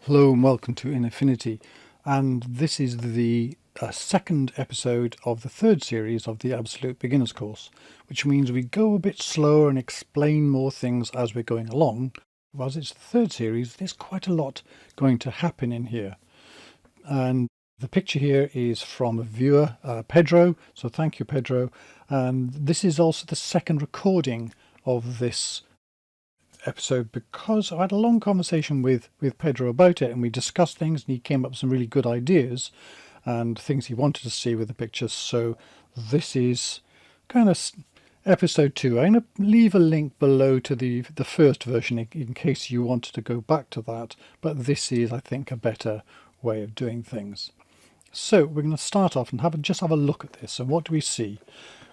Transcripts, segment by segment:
Hello and welcome to Affinity, and this is the second episode of the third series of the Absolute Beginners course, which means we go a bit slower and explain more things as we're going along. As it's the third series, there's quite a lot going to happen in here. And the picture here is from a viewer, Pedro, so thank you, Pedro. And this is also the second recording of this episode because I had a long conversation with Pedro about it, and we discussed things, and he came up with some really good ideas and things he wanted to see with the pictures. So this is kind of episode 2. I'm going to leave a link below to the first version in case you wanted to go back to that, but this is, I think, a better way of doing things. So we're going to start off and just have a look at this. And what do we see?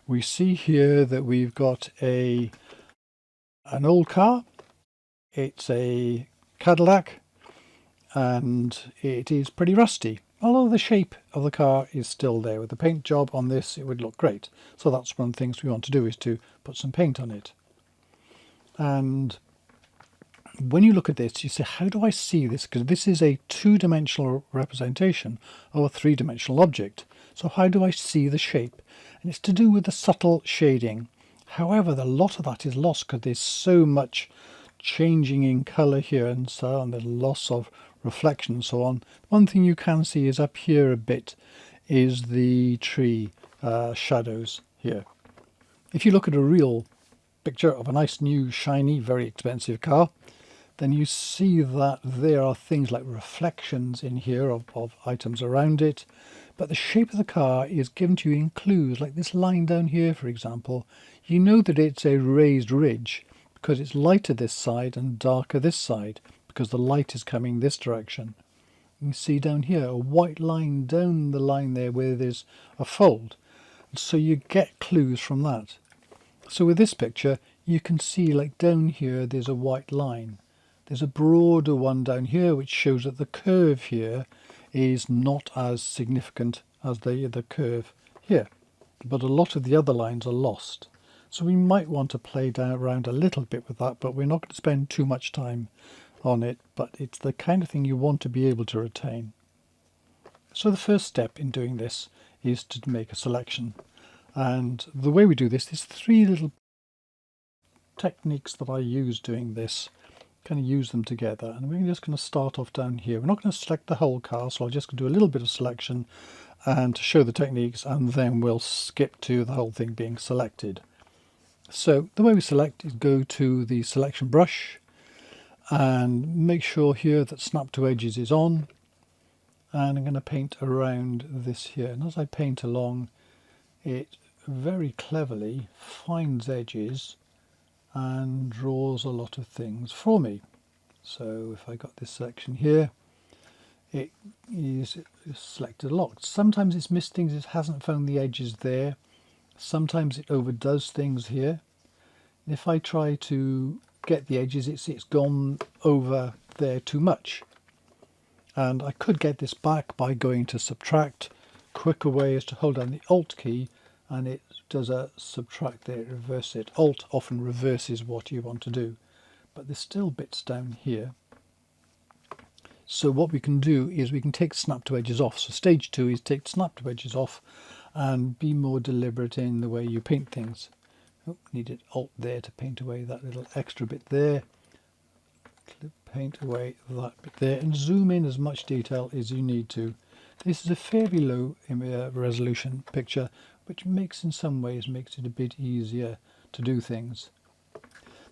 We see here that we've got an old car. It's a Cadillac and it is pretty rusty. Although the shape of the car is still there. With the paint job on this, it would look great. So that's one of the things we want to do, is to put some paint on it. And when you look at this, you say, how do I see this? Because this is a two-dimensional representation of a three-dimensional object. So how do I see the shape? And it's to do with the subtle shading. However, a lot of that is lost because there's so much changing in colour here and so on. There's loss of reflection and so on. One thing you can see is up here a bit is the tree shadows here. If you look at a real picture of a nice new shiny very expensive car, then you see that there are things like reflections in here of items around it, but the shape of the car is given to you in clues, like this line down here, for example. You know that it's a raised ridge because it's lighter this side and darker this side, because the light is coming this direction. You can see down here a white line down the line there where there's a fold. So you get clues from that. So with this picture, you can see like down here there's a white line. There's a broader one down here which shows that the curve here is not as significant as the curve here. But a lot of the other lines are lost. So we might want to play around a little bit with that, but we're not going to spend too much time on it. But it's the kind of thing you want to be able to retain. So the first step in doing this is to make a selection. And the way we do this, there's 3 little techniques that I use doing this. Kind of use them together, and we're just going to start off down here. We're not going to select the whole car, so I'll just do a little bit of selection and to show the techniques, and then we'll skip to the whole thing being selected. So the way we select is go to the selection brush and make sure here that snap to edges is on, and I'm going to paint around this here. And as I paint along, it very cleverly finds edges and draws a lot of things for me. So if I got this section here, it is selected a lot. Sometimes it's missed things, it hasn't found the edges there. Sometimes it overdoes things here. If I try to get the edges, it's gone over there too much. And I could get this back by going to subtract. Quicker way is to hold down the Alt key, and it does a subtract there, reverse it. Alt often reverses what you want to do, but there's still bits down here. So what we can do is we can take snap to edges off. So stage 2 is take snap to edges off and be more deliberate in the way you paint things. Oh, needed Alt there to paint away that little extra bit there. Paint away that bit there and zoom in as much detail as you need to. This is a fairly low resolution picture, which in some ways makes it a bit easier to do things.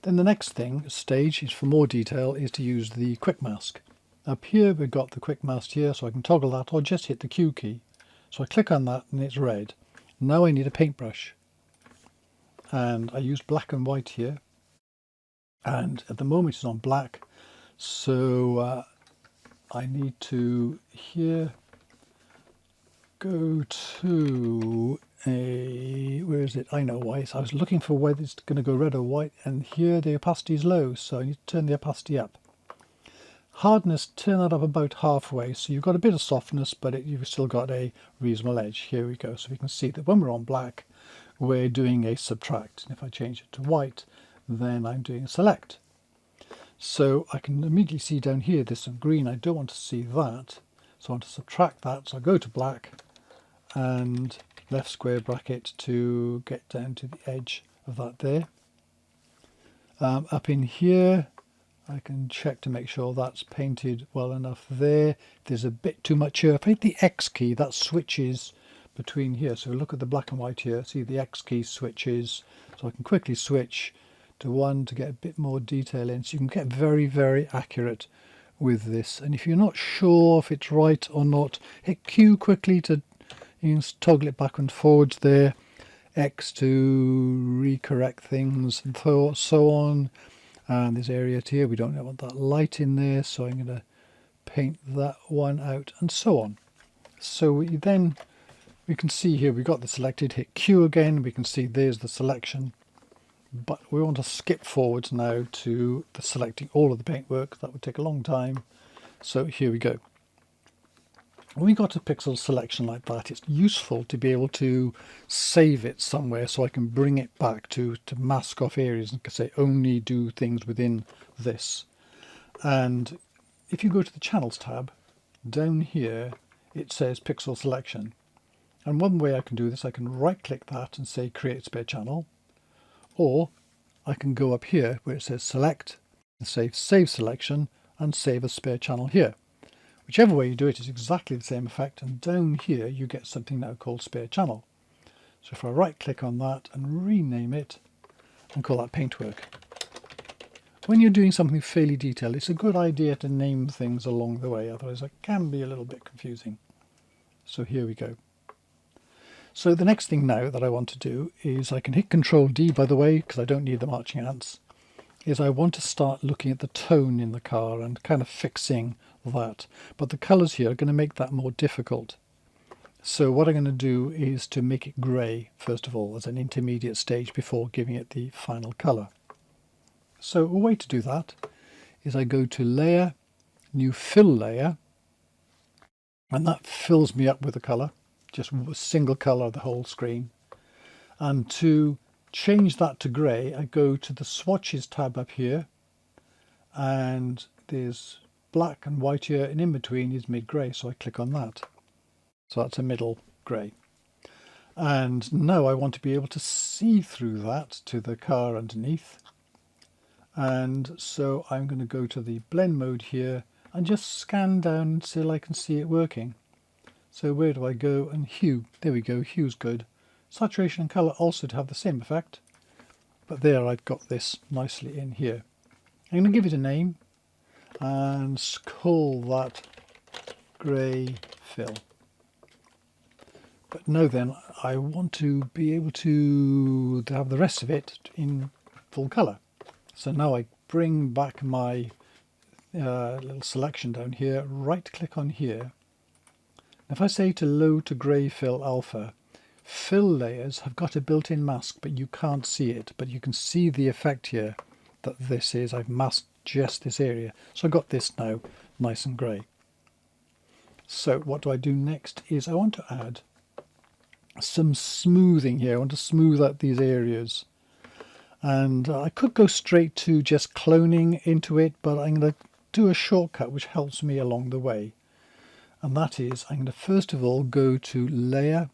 Then the next stage is for more detail, is to use the quick mask. Up here we've got the quick mask here, so I can toggle that or just hit the Q key. So I click on that and it's red. Now I need a paintbrush. And I use black and white here. And at the moment it's on black. So I need to here go to where is it? I know why. So I was looking for whether it's going to go red or white, and here the opacity is low, so I need to turn the opacity up. Hardness, turn that up about halfway, so you've got a bit of softness, but you've still got a reasonable edge. Here we go. So we can see that when we're on black, we're doing a subtract. And if I change it to white, then I'm doing a select. So I can immediately see down here there's some green. I don't want to see that, so I want to subtract that. So I go to black and left square bracket to get down to the edge of that there. Up in here I can check to make sure that's painted well enough there. There's a bit too much here. If I hit the X key, that switches between here. So look at the black and white here. See, the X key switches. So I can quickly switch to one to get a bit more detail in. So you can get very, very accurate with this. And if you're not sure if it's right or not, hit Q quickly to toggle it back and forwards there. X to recorrect things and so on. And this area here, we don't want that light in there, so I'm going to paint that one out and so on. So we can see here we've got the selected, hit Q again, we can see there's the selection, but we want to skip forwards now to the selecting all of the paintwork. That would take a long time. So here we go. When we got a pixel selection like that, it's useful to be able to save it somewhere so I can bring it back to mask off areas and say only do things within this. And if you go to the channels tab, down here it says pixel selection. And one way I can do this, I can right click that and say create spare channel, or I can go up here where it says select and say save selection and save a spare channel here. Whichever way you do it is exactly the same effect, and down here you get something now called spare channel. So if I right click on that and rename it and call that paintwork. When you're doing something fairly detailed, it's a good idea to name things along the way, otherwise it can be a little bit confusing. So here we go. So the next thing now that I want to do is I can hit Control D, by the way, because I don't need the marching ants, is I want to start looking at the tone in the car and kind of fixing that. But the colours here are going to make that more difficult. So what I'm going to do is to make it grey, first of all, as an intermediate stage before giving it the final colour. So a way to do that is I go to Layer, New Fill Layer, and that fills me up with a colour, just a single colour of the whole screen. And to change that to grey, I go to the Swatches tab up here, and there's black and white here, and in between is mid-grey, so I click on that. So that's a middle grey. And now I want to be able to see through that to the car underneath. And so I'm going to go to the blend mode here and just scan down until I can see it working. So where do I go? And hue, there we go, hue's good. Saturation and colour also to have the same effect, but there I've got this nicely in here. I'm going to give it a name and call that grey fill. But now then, I want to be able to have the rest of it in full colour. So now I bring back my little selection down here, right click on here. If I say to load to grey fill alpha, fill layers have got a built-in mask, but you can't see it, but you can see the effect here that this is. I've masked just this area, so I've got this now nice and grey. So what do I do next is I want to add some smoothing here. I want to smooth out these areas, and I could go straight to just cloning into it, but I'm going to do a shortcut which helps me along the way, and that is I'm going to first of all go to Layer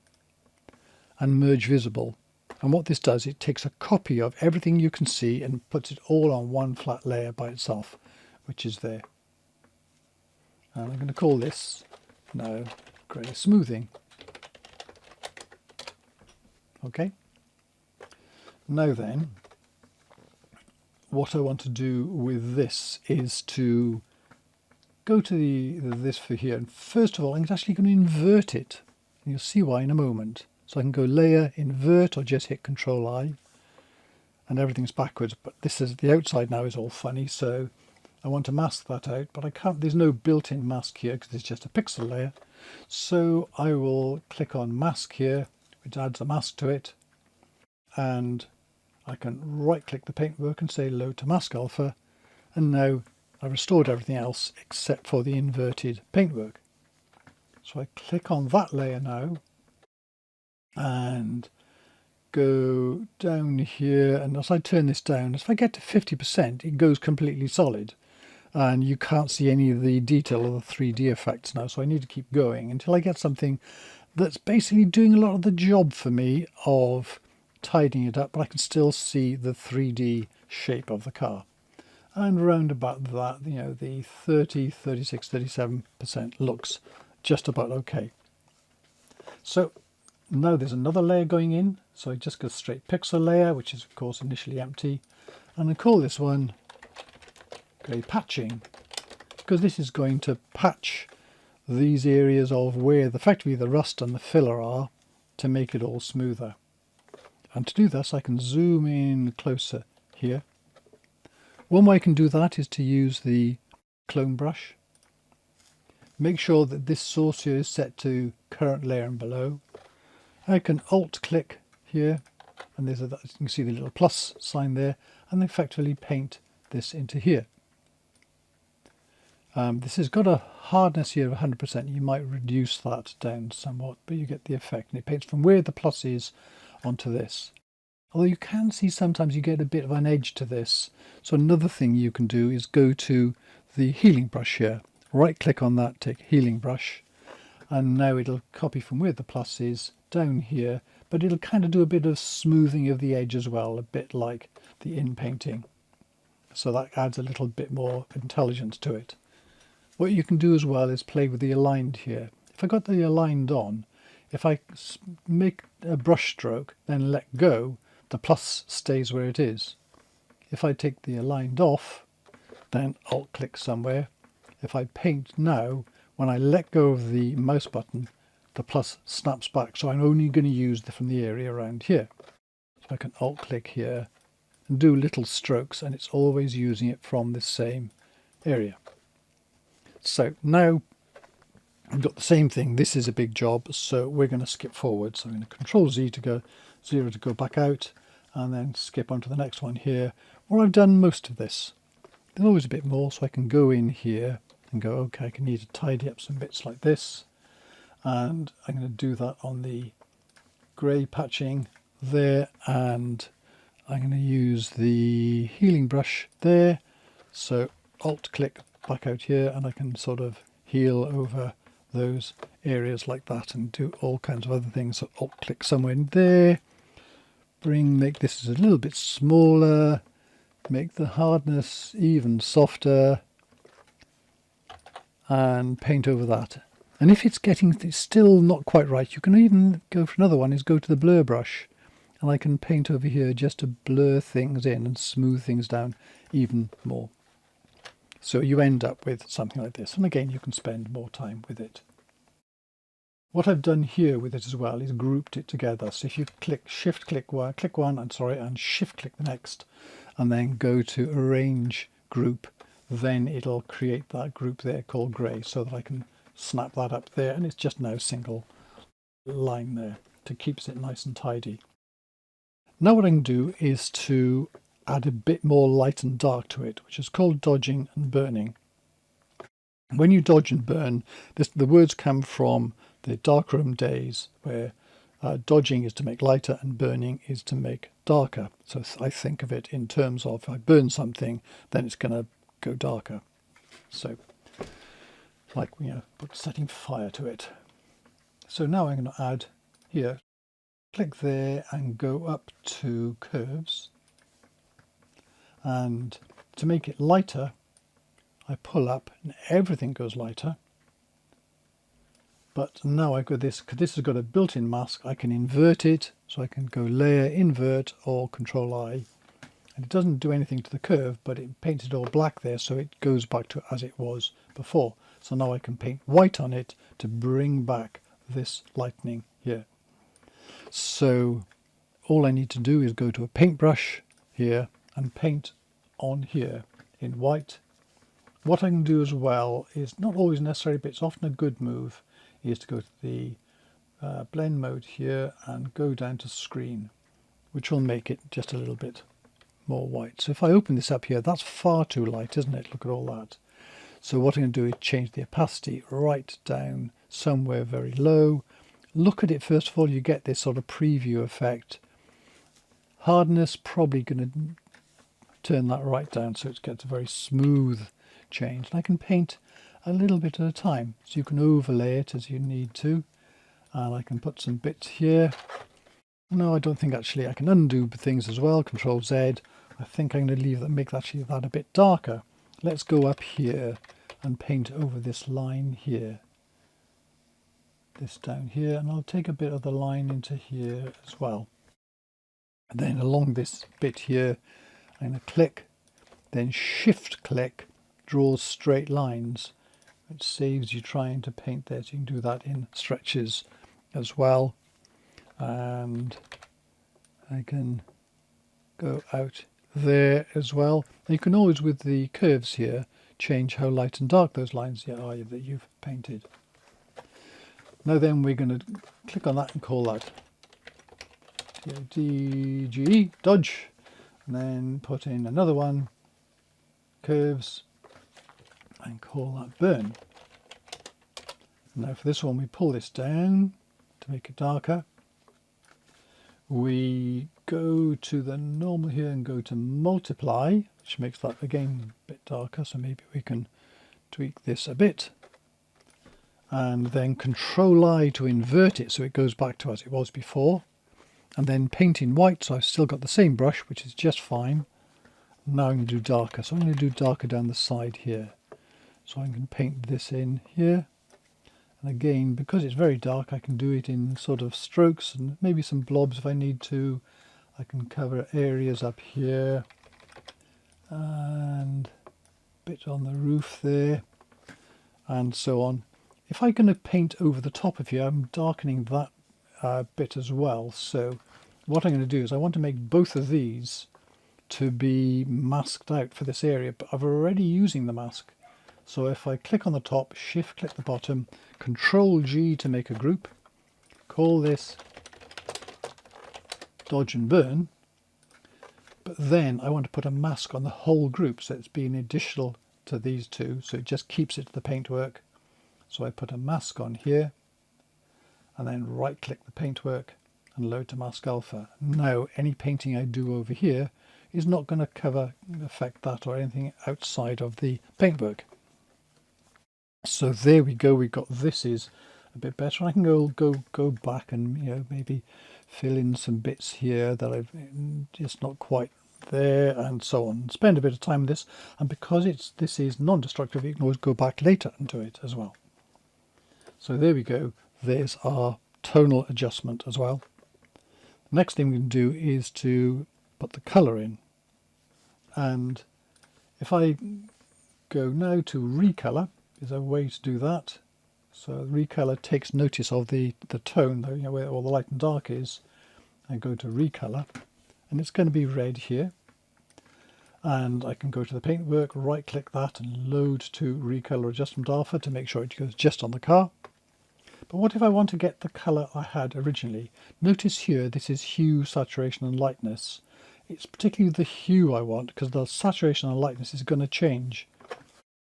and Merge Visible. And what this does, it takes a copy of everything you can see and puts it all on one flat layer by itself, which is there. And I'm going to call this now Grey Smoothing. Okay. Now then, what I want to do with this is to go to this for here. And first of all, I'm actually going to invert it. And you'll see why in a moment. So I can go Layer, Invert, or just hit Control I, and everything's backwards. But this is the outside now is all funny, so I want to mask that out. But I can't. There's no built-in mask here because it's just a pixel layer. So I will click on Mask here, which adds a mask to it, and I can right-click the paintwork and say Load to Mask Alpha, and now I've restored everything else except for the inverted paintwork. So I click on that layer now, and go down here, and as I turn this down, if I get to 50%, it goes completely solid. and you can't see any of the detail of the 3D effects now, so I need to keep going until I get something that's basically doing a lot of the job for me of tidying it up, but I can still see the 3D shape of the car. And round about that, you know, the 30, 36, 37% looks just about okay. So now there's another layer going in, so I just go straight pixel layer, which is of course initially empty, and I call this one grey patching, because this is going to patch these areas of where effectively the rust and the filler are to make it all smoother. And to do this, I can zoom in closer here. One way I can do that is to use the clone brush. Make sure that this source here is set to current layer and below. I can alt click here, and there's you can see the little plus sign there, and effectively paint this into here. This has got a hardness here of 100%. You might reduce that down somewhat, but you get the effect, and it paints from where the plus is onto this. Although you can see sometimes you get a bit of an edge to this. So another thing you can do is go to the healing brush here, right click on that, take healing brush, and now it'll copy from where the plus is down here, but it'll kind of do a bit of smoothing of the edge as well, a bit like the in painting. So that adds a little bit more intelligence to it. What you can do as well is play with the aligned here. If I got the aligned on, if I make a brush stroke, then let go, the plus stays where it is. If I take the aligned off, then alt click somewhere. If I paint now, when I let go of the mouse button, the plus snaps back. So I'm only going to use from the area around here. So I can alt click here and do little strokes, and it's always using it from the same area. So now I've got the same thing. This is a big job, so we're going to skip forward. So I'm going to Control Z to go 0 to go back out, and then skip on to the next one here, where I've done most of this. There's always a bit more, so I can go in here and go, okay, I can need to tidy up some bits like this, and I'm going to do that on the grey patching there, and I'm going to use the healing brush there. So alt click back out here, and I can sort of heal over those areas like that and do all kinds of other things. So alt click somewhere in there, make this a little bit smaller, make the hardness even softer, and paint over that. And if it's still not quite right, you can even go for another one, is go to the blur brush, and I can paint over here just to blur things in and smooth things down even more. So you end up with something like this, and again you can spend more time with it. What I've done here with it as well is grouped it together. So if you shift click one, and shift click the next, and then go to arrange group, then it'll create that group there called grey, so that I can snap that up there, and it's just now a single line there to keeps it nice and tidy. Now what I can do is to add a bit more light and dark to it, which is called dodging and burning. When you dodge and burn, the words come from the darkroom days, where dodging is to make lighter and burning is to make darker. So I think of it in terms of, if I burn something, then it's going to go darker. So like, setting fire to it. So now I'm going to add here, click there and go up to curves, and to make it lighter I pull up and everything goes lighter. But now I've got this, because this has got a built-in mask, I can invert it, so I can go layer, invert, or Control I, and it doesn't do anything to the curve, but it paints it all black there, so it goes back to as it was before. So now I can paint white on it to bring back this lightening here. So all I need to do is go to a paintbrush here and paint on here in white. What I can do as well is, not always necessary, but it's often a good move, is to go to the blend mode here and go down to screen, which will make it just a little bit more white. So if I open this up here, that's far too light, isn't it? Look at all that. So what I'm going to do is change the opacity right down somewhere very low. Look at it first of all, you get this sort of preview effect. Hardness, probably going to turn that right down so it gets a very smooth change. And I can paint a little bit at a time, so you can overlay it as you need to. And I can put some bits here. No, I don't think actually I can undo things as well. Control Z. I think I'm going to leave that, make actually that a bit darker. Let's go up here and paint over this line here. This down here, and I'll take a bit of the line into here as well. And then along this bit here, I'm going to click, then shift click, draws straight lines. It saves you trying to paint there, so you can do that in stretches as well. And I can go out there as well. And you can always, with the curves here, change how light and dark those lines are that you've painted. Now then, we're going to click on that and call that DGE, dodge, and then put in another one, curves, and call that burn. Now for this one, we pull this down to make it darker. We go to the normal here and go to multiply, which makes that again a bit darker, so maybe we can tweak this a bit. And then Control I to invert it so it goes back to as it was before. And then paint in white, so I've still got the same brush, which is just fine. Now I'm going to do darker, so I'm going to do darker down the side here. So I'm going to paint this in here. And again, because it's very dark, I can do it in sort of strokes and maybe some blobs if I need to. I can cover areas up here and a bit on the roof there and so on. If I'm going to paint over the top of here, I'm darkening that bit as well. So what I'm going to do is I want to make both of these to be masked out for this area, but I'm already using the mask. So if I click on the top, shift click the bottom, Control G to make a group, call this dodge and burn, but then I want to put a mask on the whole group, so it's being additional to these two, so it just keeps it to the paintwork. So I put a mask on here, and then right click the paintwork and load to mask alpha. Now any painting I do over here is not going to affect that or anything outside of the paintwork. So there we go, we've got this is a bit better. I can go back and maybe fill in some bits here that I've just not quite there and so on. Spend a bit of time with this, and because this is non-destructive, you can always go back later and do it as well. So there we go, there's our tonal adjustment as well. The next thing we can do is to put the colour in, and if I go now to Recolour, is a way to do that. So Recolour takes notice of the tone, where all the light and dark is. I go to Recolour, and it's going to be red here. And I can go to the paintwork, right click that and load to Recolour Adjustment Alpha to make sure it goes just on the car. But what if I want to get the colour I had originally? Notice here this is hue, saturation and lightness. It's particularly the hue I want, because the saturation and lightness is going to change.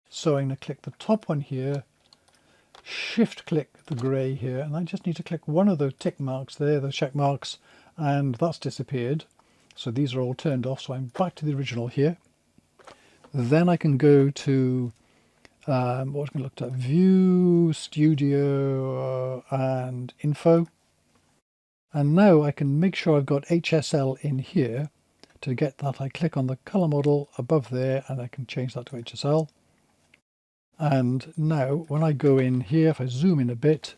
So I'm going to click the top one here, shift click the grey here, and I just need to click one of those tick marks there, those check marks, and that's disappeared. So these are all turned off, so I'm back to the original here. Then I can go to what we looked at, View, Studio, and Info. And now I can make sure I've got HSL in here. To get that, I click on the colour model above there, and I can change that to HSL. And now when I go in here, if I zoom in a bit,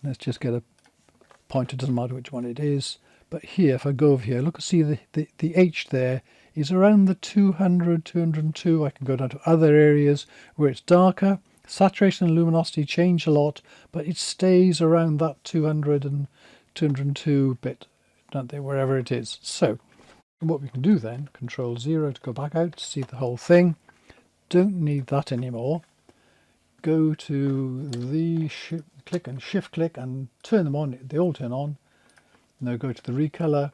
let's just get a point, it doesn't matter which one it is, but here if I go over here, look, see the H there is around the 200, 202. I can go down to other areas where it's darker. Saturation and luminosity change a lot, but it stays around that 200 and 202 bit, don't they, wherever it is. So what we can do then, Control 0 to go back out to see the whole thing. Don't need that anymore. Go to the click and shift click and turn them on. They all turn on. Now go to the Recolour,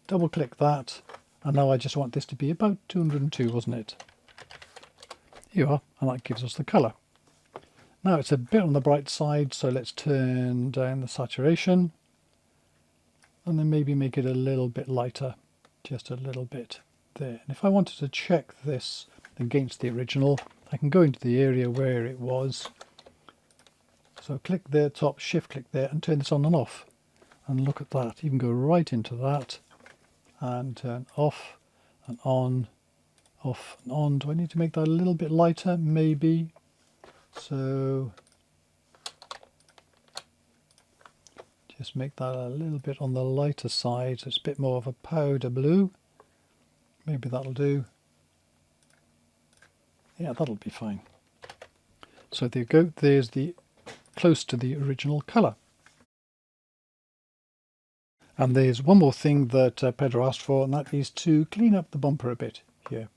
double click that, and now I just want this to be about 202, wasn't it? Here you are, and that gives us the colour. Now it's a bit on the bright side, so let's turn down the saturation and then maybe make it a little bit lighter, just a little bit there. And if I wanted to check this against the original. I can go into the area where it was. So click there, top, shift click there and turn this on and off. And look at that, you can go right into that and turn off and on, off and on. Do I need to make that a little bit lighter? Maybe. So just make that a little bit on the lighter side, so it's a bit more of a powder blue. Maybe that'll do. Yeah, that'll be fine. So there you go, there's the close to the original colour. And there's one more thing that Pedro asked for, and that is to clean up the bumper a bit here.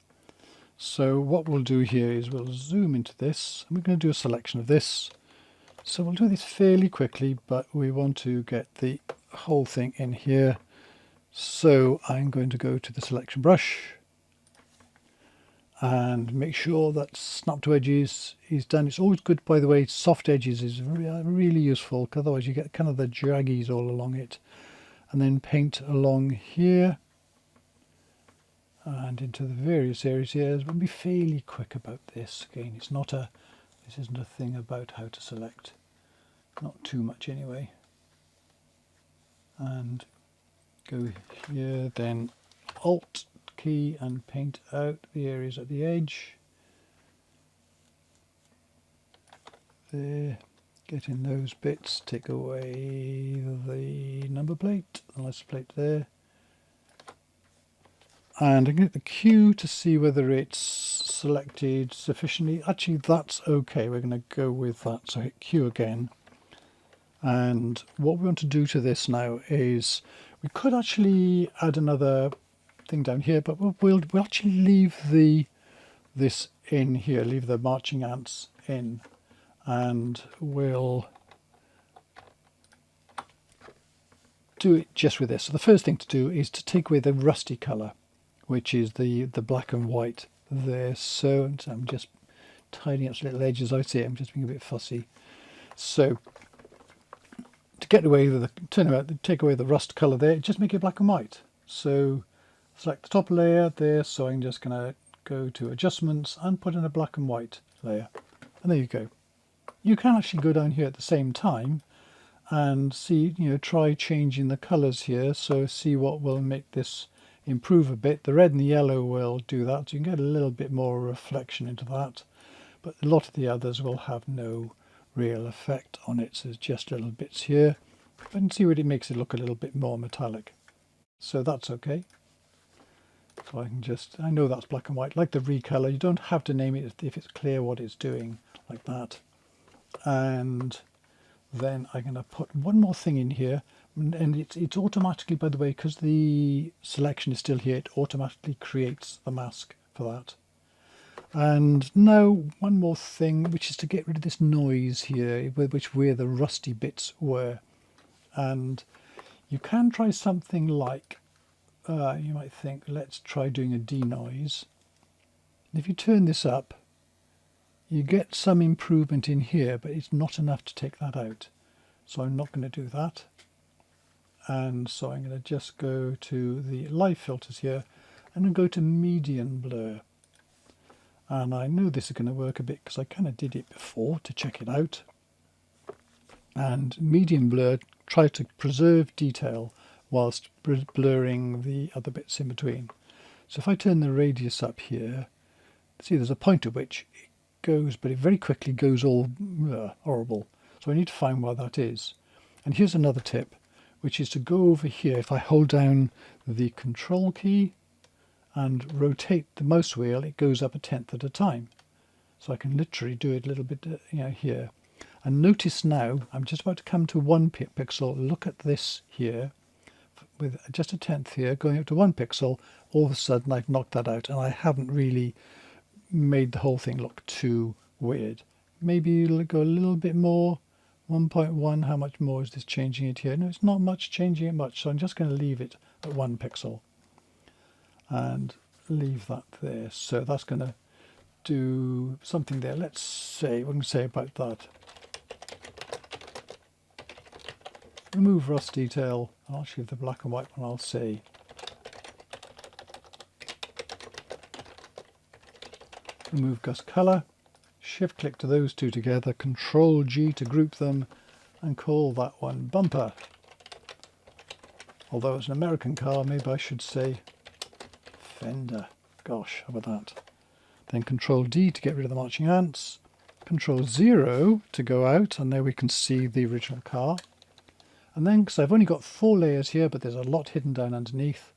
So what we'll do here is we'll zoom into this, and we're going to do a selection of this. So we'll do this fairly quickly, but we want to get the whole thing in here. So I'm going to go to the selection brush and make sure that snap to edges is done. It's always good, by the way, soft edges is really useful, because otherwise you get kind of the jaggies all along it. And then paint along here and into the various areas here. We'll be fairly quick about this. Again, this isn't a thing about how to select, not too much anyway. And go here, then Alt key and paint out the areas at the edge. There. Get in those bits, take away the number plate, the license plate there. And I can get the Q to see whether it's selected sufficiently. Actually, that's okay. We're going to go with that. So hit Q again. And what we want to do to this now is we could actually add another thing down here, but we'll actually leave this in here, leave the marching ants in. And we'll do it just with this. So the first thing to do is to take away the rusty colour, which is the black and white there. So I'm just tidying up some little edges. I see it, I'm just being a bit fussy. So to get away with take away the rust colour there, just make it black and white. So select the top layer there. So I'm just going to go to adjustments and put in a black and white layer. And there you go. You can actually go down here at the same time and see, try changing the colours here. So see what will make this improve a bit. The red and the yellow will do that. So you can get a little bit more reflection into that. But a lot of the others will have no real effect on it. So there's just little bits here. But you can see what it makes it look a little bit more metallic. So that's okay. So I know that's black and white. Like the Recolour, you don't have to name it if it's clear what it's doing, like that. And then I'm going to put one more thing in here, and it's automatically, by the way, because the selection is still here, it automatically creates the mask for that. And now one more thing, which is to get rid of this noise here, where the rusty bits were. And you can try something like, you might think, let's try doing a denoise. If you turn this up, you get some improvement in here, but it's not enough to take that out. So I'm not going to do that. And so I'm going to just go to the live filters here and then go to median blur. And I know this is going to work a bit because I kind of did it before to check it out. And median blur, try to preserve detail whilst blurring the other bits in between. So if I turn the radius up here, see there's a point at which it goes, but it very quickly goes all horrible. So I need to find where that is. And here's another tip, which is to go over here. If I hold down the control key and rotate the mouse wheel, it goes up 1/10 at a time. So I can literally do it a little bit here. And notice now, I'm just about to come to 1 pixel. Look at this here, with just 1/10 here, going up to 1 pixel. All of a sudden I've knocked that out, and I haven't really made the whole thing look too weird. Maybe you'll go a little bit more. 1.1, how much more is this changing it here? No, it's not much changing it much, so I'm just going to leave it at 1 pixel and leave that there. So that's going to do something there. Let's say, what can we say about that? Remove rust detail. Actually, the black and white one, I'll say remove Gus Colour, shift click to those two together, Control G to group them, and call that one Bumper. Although it's an American car, maybe I should say Fender. Gosh, how about that? Then Control D to get rid of the marching ants, Control 0 to go out, and there we can see the original car. And then, because I've only got 4 layers here, but there's a lot hidden down underneath,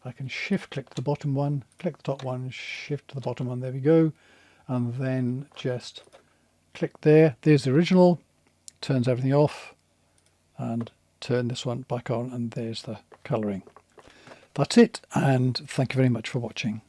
I can shift click to the bottom one, click the top one, shift to the bottom one, there we go, and then just click there. There's the original, turns everything off, and turn this one back on, and there's the colouring. That's it, and thank you very much for watching.